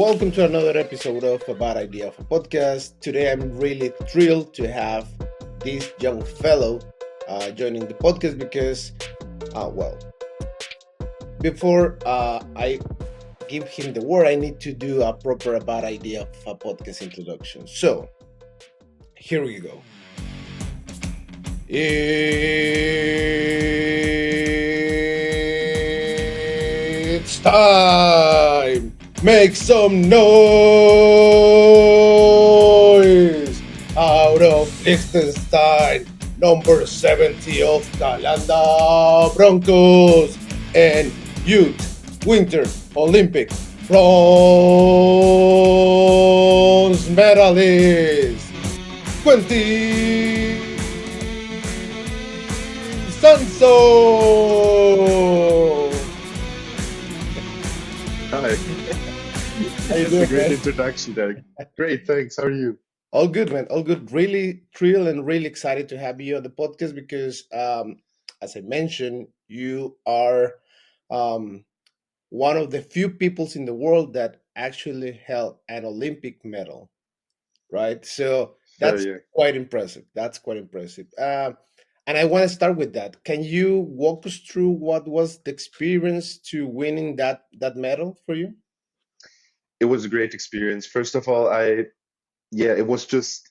welcome to another episode of A Bad Idea of a Podcast. Today I'm really thrilled to have this young fellow joining the podcast because, before I give him the word, I need to do a proper A Bad Idea of a Podcast introduction. So, here we go. It's time! Make some noise! Out of Liechtenstein, number 70 of Calanda Broncos and Youth Winter Olympic Bronze Medalist, Quentin Sanzo! Hi. How you That's a doing, great man? introduction, Derek. Great, thanks. How are you? All good, man. All good. Really thrilled and really excited to have you on the podcast because, as I mentioned, you are um, one of the few peoples in the world that actually held an Olympic medal, right? So Sure, that's yeah. quite impressive. That's quite impressive. And I want to start with that. Can you walk us through what was the experience to winning that medal for you? It was a great experience. First of all, it was just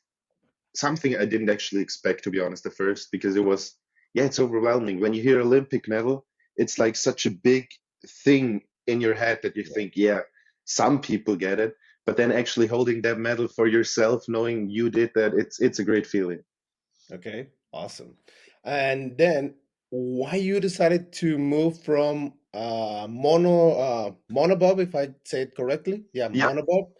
something I didn't actually expect, to be honest, at first, because it's overwhelming. When you hear Olympic medal, it's like such a big thing in your head that you Yeah. think, yeah, some people get it, but then actually holding that medal for yourself, knowing you did that, it's a great feeling. Okay, awesome. And then why you decided to move from monobob, if I say it correctly? Yeah, Yeah. monobob,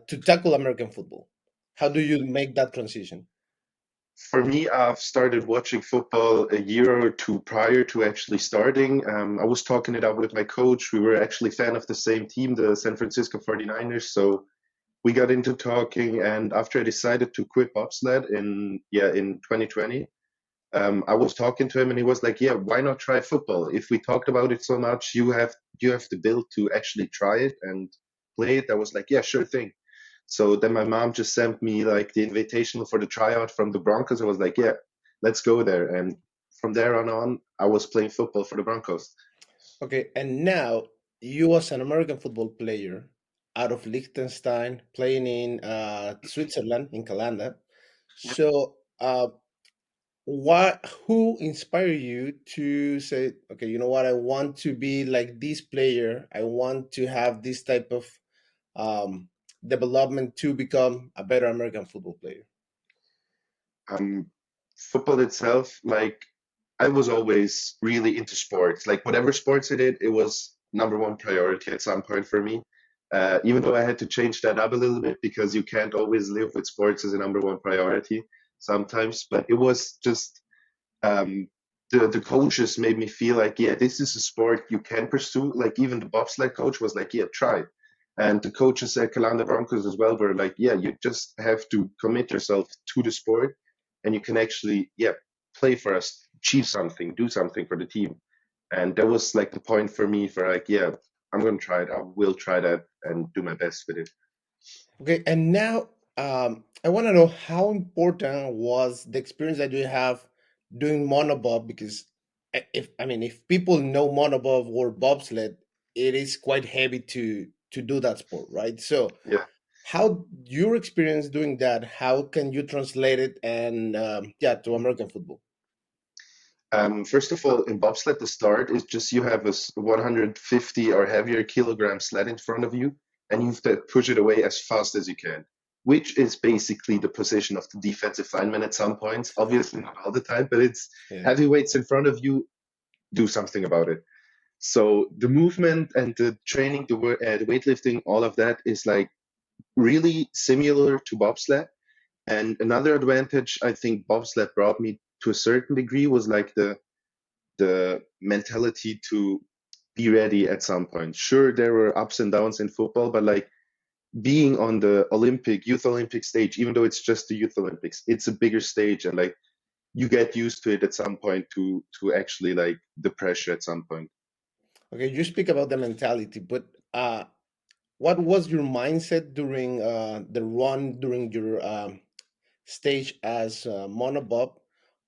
to tackle American football. How do you make that transition? For me, I've started watching football a year or two prior to actually starting. I was talking it out with my coach. We were actually fan of the same team, the San Francisco 49ers. So we got into talking, and after I decided to quit bobsled in 2020, I was talking to him, and he was like, "Yeah, why not try football? If we talked about it so much, you have the build to actually try it and play it." I was like, "Yeah, sure thing." So then my mom just sent me like the invitation for the tryout from the Broncos. I was like, yeah, let's go there. And from there on, I was playing football for the Broncos. Okay, and now you as an American football player out of Liechtenstein, playing in Switzerland in Calanda. So, who inspired you to say, okay, you know what, I want to be like this player, I want to have this type of um development to become a better American football player? Um, Football itself, like I was always really into sports. Like whatever sports I did, it was number one priority at some point for me. Even though I had to change that up a little bit because you can't always live with sports as a number one priority sometimes. But it was just um, the coaches made me feel like, yeah, this is a sport you can pursue. Like even the bobsled coach was like, yeah, try it. And the coaches at Calanda Broncos as well were like, yeah, you just have to commit yourself to the sport, and you can actually, yeah, play for us, achieve something, do something for the team. And that was like the point for me for like, yeah, I'm gonna try it. I will try that and do my best with it. Okay, and now I want to know how important was the experience that you have doing monobob, because if people know monobob or bobsled, it is quite heavy to do that sport, right? So Yeah. how your experience doing that, how can you translate it and to American football? First of all, in bobsled, the start is just you have a 150 or heavier kilogram sled in front of you, and you have to push it away as fast as you can, which is basically the position of the defensive lineman at some points. Obviously, not all the time, but it's Yeah. heavy weights in front of you, do something about it. So the movement and the training, the weightlifting, all of that is like really similar to bobsled. And another advantage I think bobsled brought me to a certain degree was like the mentality to be ready at some point. Sure, there were ups and downs in football, but like being on the Youth Olympic stage, even though it's just the Youth Olympics, it's a bigger stage, and like you get used to it at some point to actually like the pressure at some point. Okay, you speak about the mentality, but what was your mindset during the run during your stage as monobob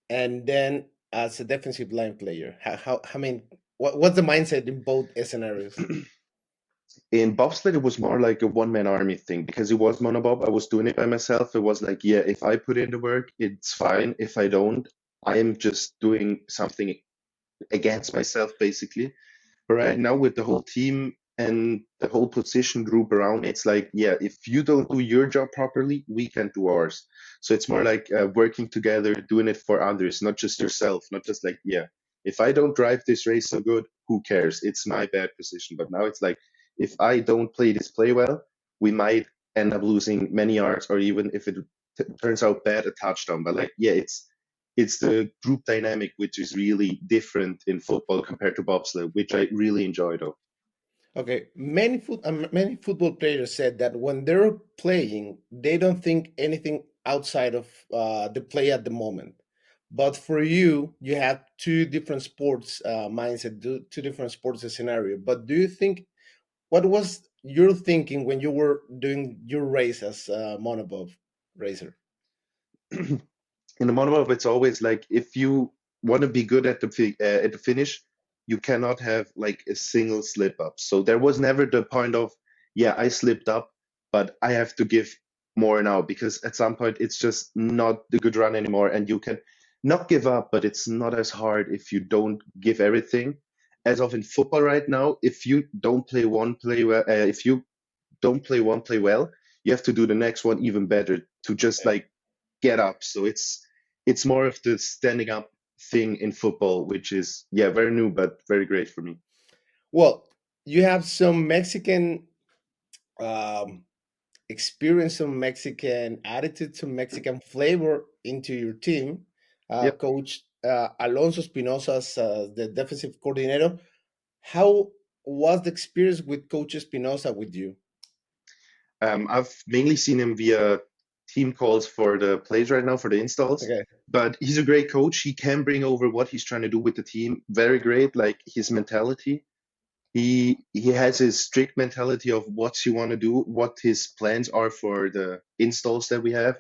and then as a defensive line player? How I mean, what's the mindset in both scenarios? In bobsled, it was more like a one-man army thing because it was monobob. I was doing it by myself. It was like, yeah, if I put in the work, it's fine. If I don't, I am just doing something against myself, basically. But right now, with the whole team and the whole position group around, it's like, yeah, if you don't do your job properly, we can't do ours. So it's more like working together, doing it for others, not just yourself, not just like, yeah, if I don't drive this race so good, who cares? It's my bad position. But now it's like, if I don't play this play well, we might end up losing many yards, or even if it turns out bad, a touchdown. But like, yeah, it's the group dynamic which is really different in football compared to bobsled, which I really enjoy though. Okay, many football players said that when they're playing, they don't think anything outside of the play at the moment. But for you, you have two different sports mindset, two different sports scenario. But do you think what was your thinking when you were doing your race as a monobob racer? In the monobob, it's always like if you want to be good at the finish, you cannot have like a single slip up. So there was never the point of, yeah, I slipped up, but I have to give more now because at some point it's just not the good run anymore, and you can not give up, but it's not as hard if you don't give everything. As of in football right now, if you don't play one play well, if you don't play one play well, you have to do the next one even better to just Okay. like get up. So it's more of the standing up thing in football, which is yeah, very new but very great for me. Well, you have some Mexican um, experience, some Mexican attitude, some Mexican flavor into your team. Yep. Coach Alonso Espinosa as the defensive coordinator. How was the experience with Coach Espinosa with you? I've mainly seen him via team calls for the plays right now for the installs. Okay, But he's a great coach. He can bring over what he's trying to do with the team. Very great, like his mentality. He has his strict mentality of what he want to do, what his plans are for the installs that we have.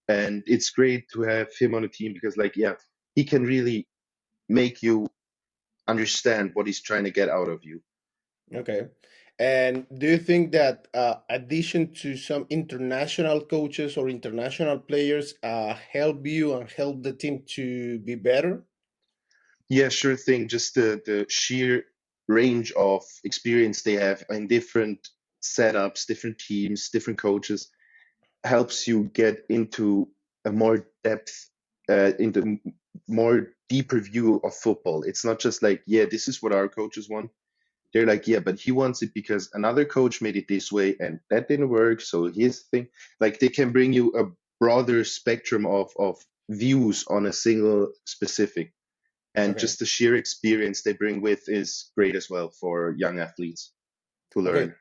And it's great to have him on the team because like yeah, he can really make you understand what he's trying to get out of you. okay. And do you think that addition to some international coaches or international players help you and help the team to be better? Yeah, sure thing. Just the sheer range of experience they have in different setups, different teams, different coaches helps you get into a more depth, into more deeper view of football. It's not just like, yeah, this is what our coaches want. They're like, yeah, but he wants it because another coach made it this way and that didn't work. So his thing, like they can bring you a broader spectrum of views on a single specific. And Okay. just the sheer experience they bring with is great as well for young athletes to Okay. learn.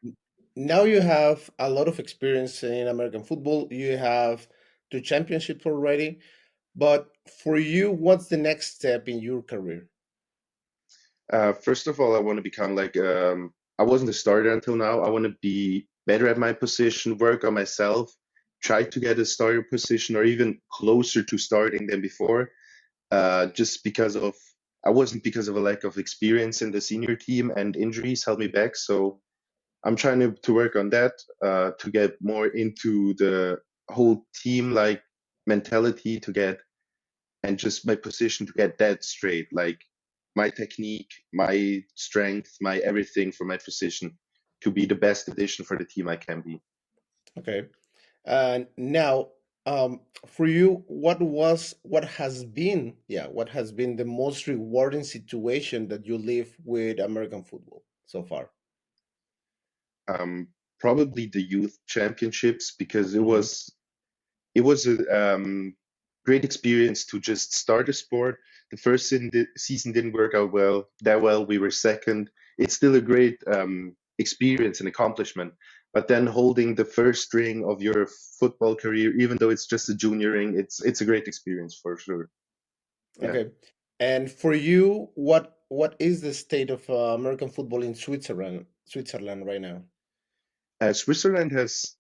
Now you have a lot of experience in American football. You have two championships already. But for you, what's the next step in your career? First of all, I want to become like I wasn't a starter until now. I want to be better at my position, work on myself, try to get a starter position or even closer to starting than before. Just because of I wasn't because of a lack of experience in the senior team and injuries held me back. So I'm trying to work on that to get more into the whole team like mentality to get and just my position to get that straight. Like my technique, my strength, my everything for my position to be the best addition for the team I can be. Okay. And now, for you, what has been the most rewarding situation that you live with American football so far? Um, Probably the youth championships because Hmm. it was a great experience to just start a sport. The first season didn't work out that well. We were second. It's still a great experience and accomplishment. But then holding the first string of your football career, even though it's just a junior ring, it's a great experience for sure. Yeah. Okay. And for you, what is the state of American football in Switzerland right now? Switzerland has,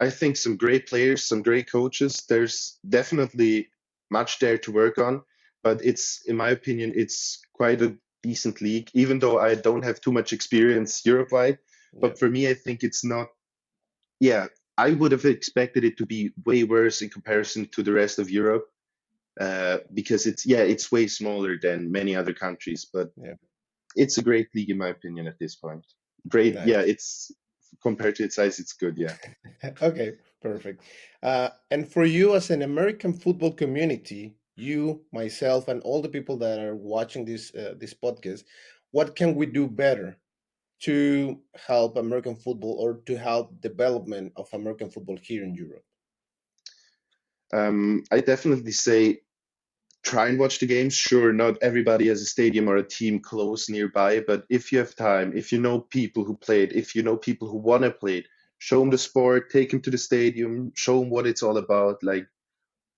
I think, some great players, some great coaches. There's definitely much there to work on, but in my opinion, it's quite a decent league, even though I don't have too much experience Europe-wide. Yeah, But for me, I think it's not, yeah, I would have expected it to be way worse in comparison to the rest of Europe, because it's way smaller than many other countries, but yeah, it's a great league in my opinion at this point. Great, yeah, nice. it's compared to its size, it's good, yeah. Okay, perfect. And for you, as an American football community, you, myself, and all the people that are watching this podcast, what can we do better to help American football or to help development of American football here in Europe? I definitely say try and watch the games. Sure, not everybody has a stadium or a team close nearby, but if you have time, if you know people who played, if you know people who want to play it, show them the sport, take them to the stadium, show them what it's all about. Like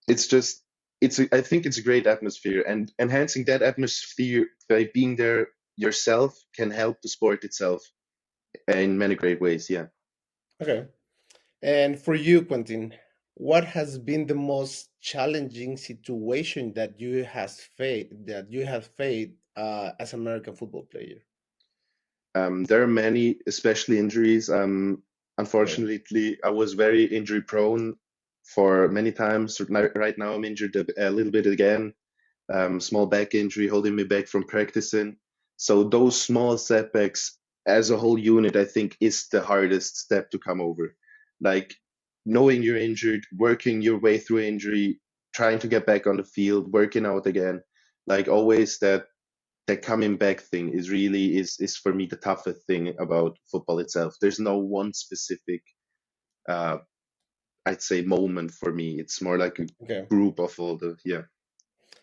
it's just, I think it's a great atmosphere, and enhancing that atmosphere by being there yourself can help the sport itself in many great ways. Yeah. Okay. And for you, Quentin, what has been the most challenging situation that you have faced as American football player? There are many, especially injuries. Okay. Unfortunately, I was very injury prone for many times. Right now, I'm injured a little bit again. Small back injury holding me back from practicing. So those small setbacks as a whole unit, I think, is the hardest step to come over. Like knowing you're injured, working your way through injury, trying to get back on the field, working out again. Like always that coming back thing is for me the toughest thing about football itself. There's no one specific uh I'd say moment for me. It's more like a Okay. group of all the yeah.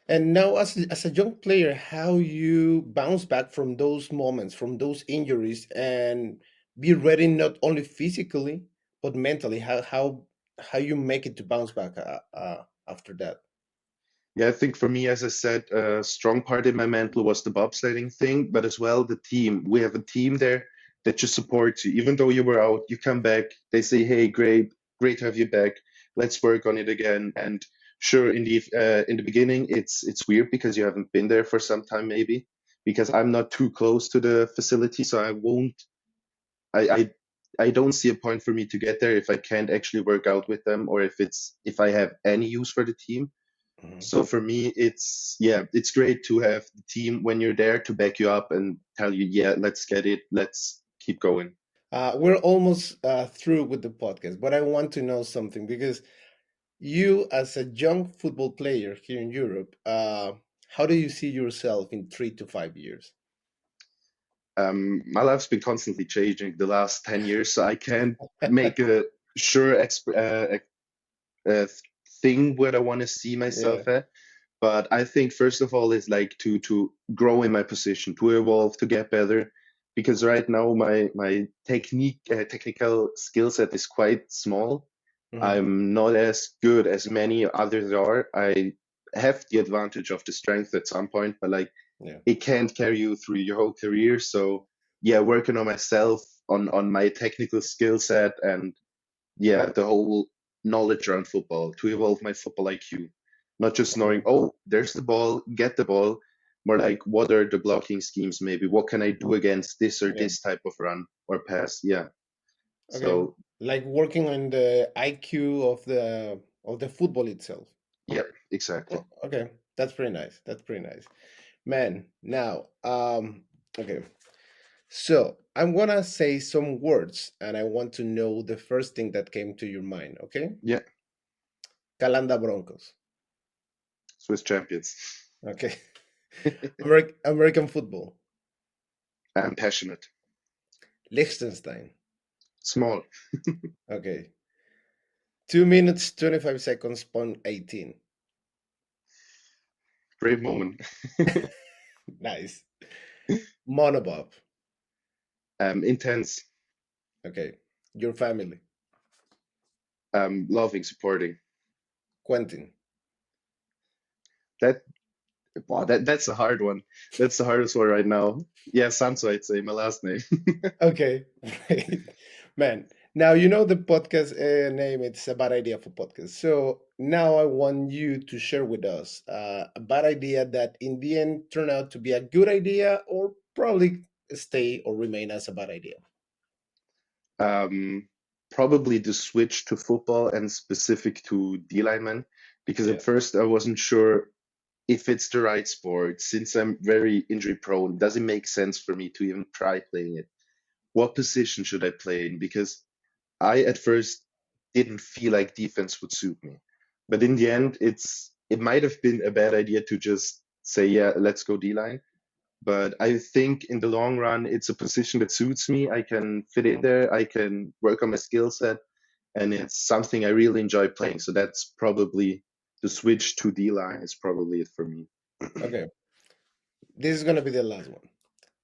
And now, as a young player, how you bounce back from those moments, from those injuries, and be ready not only physically but mentally. How you make it to bounce back after that? Yeah, I think for me, as I said, a strong part in my mental was the bobsledding thing, but as well the team. We have a team there that just supports you. Even though you were out, you come back, they say, "Hey, great to have you back. Let's work on it again." And sure, in the beginning, it's weird because you haven't been there for some time, maybe because I'm not too close to the facility, so I won't. I I I don't see a point for me to get there if I can't actually work out with them, or if I have any use for the team. Mhm. So for me, it's great to have the team when you're there to back you up and tell you, yeah, let's get it, let's keep going. We're almost through with the podcast, but I want to know something because you, as a young football player here in Europe, how do you see yourself in 3 to 5 years? My life's been constantly changing the last 10 years, so I can't make a sure uh, thing where I want to see Yeah. myself at. But I think first of all is like to grow in my position, to evolve, to get better. Because right now my technical skill set is quite small. Hmm. I'm not as good as many others are. I have the advantage of the strength at some point, but like Yeah. it can't carry you through your whole career. So yeah, working on myself, on my technical skill set, and yeah, the whole knowledge around football to evolve my football IQ. Not just knowing, Okay. oh, there's the ball, get the ball. More like, what are the blocking schemes? Maybe what can I do against this or Yeah. this type of run or pass? Yeah. Okay. So Like working on the IQ of the football itself. yeah, exactly. Oh, okay. That's pretty nice. That's pretty nice. Man, now, okay. So I'm gonna say some words and I want to know the first thing that came to your mind, okay? Yeah, Calanda Broncos. Swiss champions. Okay. American football. I'm passionate. Liechtenstein. Small. Okay. 2 minutes, 25 seconds, point 18. Great moment. Nice. Monobob. Intense. Okay. Your family. Loving, supporting. Quentin. That wow, that's a hard one. That's the hardest one right now. Yeah, Sanzo, I'd say my last name. Okay. Great. Man. Now, you know the podcast name, it's a bad idea for podcast. So now I want you to share with us a bad idea that in the end turned out to be a good idea or probably stay or remain as a bad idea. Um, Probably the switch to football and specific to D lineman, because Yeah. at first I wasn't sure if it's the right sport. Since I'm very injury prone, does it make sense for me to even try playing it? What position should I play in? Because I at first didn't feel like defense would suit me. But in the end, it might have been a bad idea to just say, yeah, let's go D line. But I think in the long run, it's a position that suits me. I can fit in there. I can work on my skill set, and it's something I really enjoy playing. So that's probably the switch to D line is probably it for me. Okay. This is going to be the last one.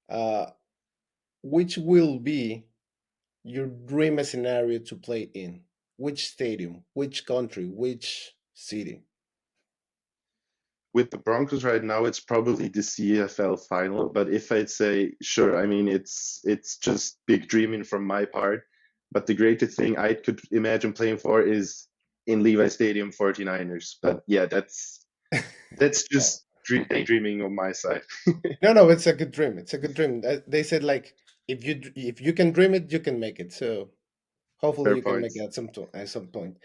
Uh, which will be your dream scenario to play in? Which stadium? Which country? Which city? With the Broncos right now, it's probably the CFL final. But if I'd say, sure, I mean it's just big dreaming from my part. But the greatest thing I could imagine playing for is in Levi Stadium 49ers. But yeah, that's Oh. just daydreaming on my side. No, no, it's a good dream. It's a good dream. They said like if you can dream it, you can make it. So hopefully Fair you can make points. it at some point.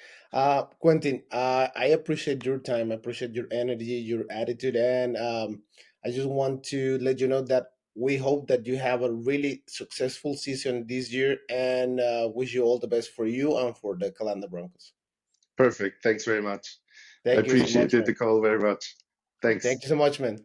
Quentin, I appreciate your time. I appreciate your energy, your attitude, and I just want to let you know that we hope that you have a really successful season this year, and wish you all the best for you and for the Calanda Broncos. Perfect. Thanks very much. I Thank you so much, appreciated man. the call very much. Thanks. Thank you so much, man.